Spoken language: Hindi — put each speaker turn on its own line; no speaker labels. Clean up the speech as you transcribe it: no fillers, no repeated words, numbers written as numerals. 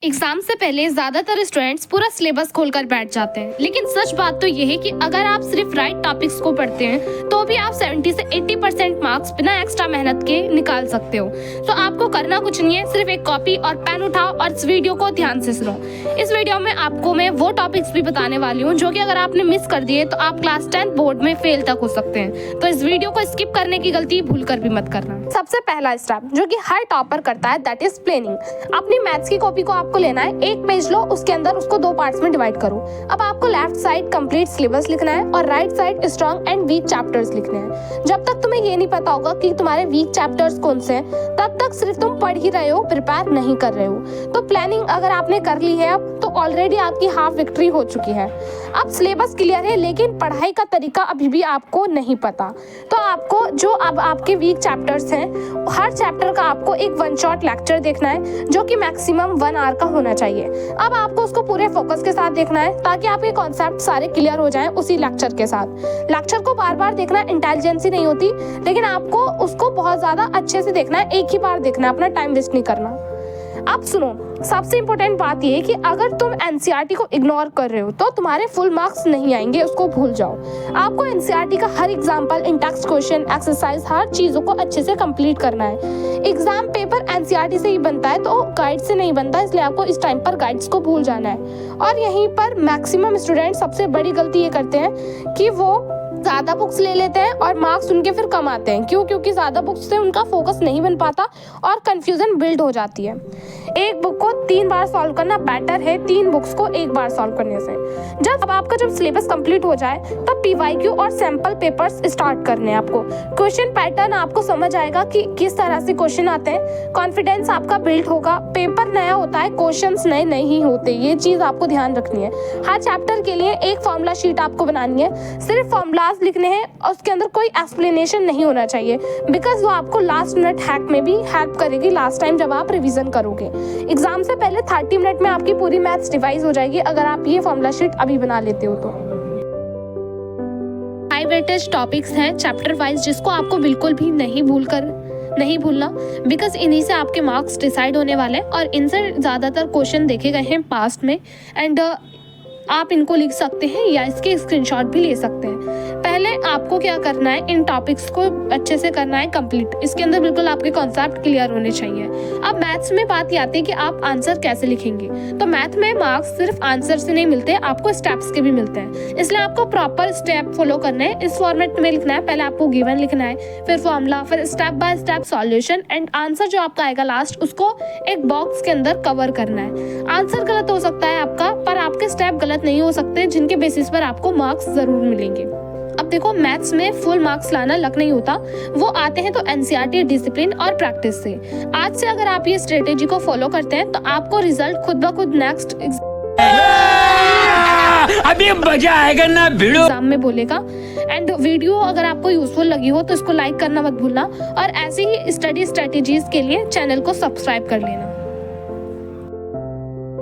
एग्जाम से पहले ज्यादातर स्टूडेंट्स पूरा सिलेबस खोलकर बैठ जाते हैं, लेकिन सच बात तो यह है कि अगर आप सिर्फ राइट टॉपिक्स को पढ़ते हैं तो भी आप 70 से 80% मार्क्स बिना एक्स्ट्रा मेहनत के निकाल सकते हो। तो आपको करना कुछ नहीं है, सिर्फ एक कॉपी और पेन उठाओ और इस वीडियो को ध्यान से सुनो। इस वीडियो में आपको मैं वो टॉपिक्स भी बताने वाली हूँ जो कि अगर आपने मिस कर दिए तो आप क्लास 10 बोर्ड में फेल तक हो सकते हैं। तो इस वीडियो को स्किप करने की गलती भूल कर भी मत करना। सबसे पहला स्टेप जो कि हर टॉपर करता है, दैट इज प्लानिंग। अपनी मैथ्स की कॉपी को आपको लेना है, एक पेज लो, उसके अंदर उसको दो पार्ट्स में डिवाइड करो। अब आपको लेफ्ट साइड कंप्लीट सिलेबस लिखना है और right side strong and weak chapters लिखने हैं। जब तक तुम्हें ये नहीं पता होगा कि तुम्हारे वीक चैप्टर्स कौन से हैं, तब तक सिर्फ तुम पढ़ ही रहे हो, प्रिपेयर नहीं कर रहे हो। तो प्लानिंग अगर आपने कर ली है अब, तो ऑलरेडी आपकी हाफ विक्ट्री हो चुकी है। अब सिलेबस क्लियर है, लेकिन पढ़ाई का तरीका अभी भी आपको नहीं पता। तो आपको जो अब आपके वीक चैप्टर्स हैं, हर चैप्टर का आपको एक वन शॉट लेक्चर देखना है जो कि मैक्सिमम 1 आवर का होना चाहिए। अब आपको उसको पूरे फोकस के साथ देखना है ताकि आपके कॉन्सेप्ट सारे क्लियर हो जाएं उसी लेक्चर के साथ। लेक्चर को बार बार देखना इंटेलिजेंसी नहीं होती, लेकिन आपको उसको बहुत ज़्यादा अच्छे से देखना है, एक ही बार देखना है, अपना टाइम वेस्ट नहीं करना। अब सुनो, सबसे इम्पोर्टेंट बात यह है कि अगर तुम एनसीईआरटी को इग्नोर कर रहे हो तो तुम्हारे फुल मार्क्स नहीं आएंगे, उसको भूल जाओ। आपको एनसीईआरटी का हर एग्जाम्पल, इंटेक्स्ट क्वेश्चन, एक्सरसाइज, हर चीज़ों को अच्छे से कंप्लीट करना है। एग्जाम पेपर एनसीईआरटी से ही बनता है, तो गाइड से नहीं बनता, इसलिए आपको इस टाइम पर गाइड्स को भूल जाना है। और यहीं पर मैक्सिमम स्टूडेंट सबसे बड़ी गलती ये करते हैं कि वो ज़्यादा बुक्स ले लेते हैं और मार्क्स उनके फिर कम आते हैं। क्यों? क्योंकि ज़्यादा बुक्स से उनका फोकस नहीं बन पाता और कंफ्यूजन बिल्ड हो जाती है। एक बुक को 3 बार सॉल्व करना बेटर है 3 बुक्स को एक बार सॉल्व करने से। जब आपका सिलेबस कंप्लीट हो जाए तब पीवाईक्यू और सैंपल पेपर्स स्टार्ट करने हैं आपको। क्वेश्चन पैटर्न आपको समझ आएगा कि किस तरह से क्वेश्चन आते हैं, कॉन्फिडेंस आपका बिल्ड होगा। पेपर नया होता है, क्वेश्चंस नए नहीं होते, ये चीज़ आपको ध्यान रखनी है। हर चैप्टर के लिए एक फॉर्मूला शीट आपको बनानी है, सिर्फ फॉर्मूला लिखने हैं और उसके अंदर कोई एक्सप्लेनेशन नहीं होना चाहिए, बिकॉज वो आपको लास्ट मिनट हैक में भी हेल्प करेगी लास्ट टाइम जब आप रिवीजन करोगे। एग्जाम से पहले 30 मिनट में आपकी पूरी मैथ्स रिवाइज हो जाएगी अगर आप ये फॉर्मूला शीट अभी बना लेते हो तो। हाई वेटेज टॉपिक्स हैं चैप्टर वाइज, जिसको आपको बिल्कुल भी नहीं भूलना, बिकॉज इन्हीं से आपके मार्क्स डिसाइड होने वाले हैं और इनसे ज़्यादातर क्वेश्चन देखे गए हैं पास्ट में। एंड आप इनको लिख सकते हैं या इसके स्क्रीनशॉट भी ले सकते हैं। पहले आपको क्या करना है, इन टॉपिक्स को अच्छे से करना है कंप्लीट। इसके अंदर बिल्कुल आपके कॉन्सेप्ट क्लियर होने चाहिए। अब मैथ्स में बात आती है कि आप आंसर कैसे लिखेंगे। तो मैथ में मार्क्स सिर्फ आंसर से नहीं मिलते, आपको स्टेप्स के भी मिलते हैं, इसलिए आपको प्रॉपर स्टेप फॉलो करने हैं। इस फॉर्मेट में लिखना है, पहले आपको गिवन लिखना है, फिर फॉर्मूला, फिर step by step solution and answer जो आपका आएगा लास्ट, उसको एक बॉक्स के अंदर कवर करना है। आंसर गलत हो सकता है आपका, पर आपके स्टेप गलत नहीं हो सकते, जिनके बेसिस पर आपको मार्क्स जरूर मिलेंगे। अब देखो, मैथ्स में फुल मार्क्स लाना लक नहीं होता, वो आते हैं तो एनसीईआरटी, डिसिप्लिन और प्रैक्टिस से। आज से अगर आप ये स्ट्रेटेजी को फॉलो करते हैं तो आपको रिजल्ट खुद ब खुद नेक्स्ट
अभी मजा आएगा ना वीडियो
एग्जाम में बोलेगा। एंड वीडियो अगर आपको यूजफुल लगी हो तो इसको लाइक करना मत भूलना और ऐसे ही स्टडी स्ट्रेटेजीज के लिए चैनल को सब्सक्राइब कर लेना।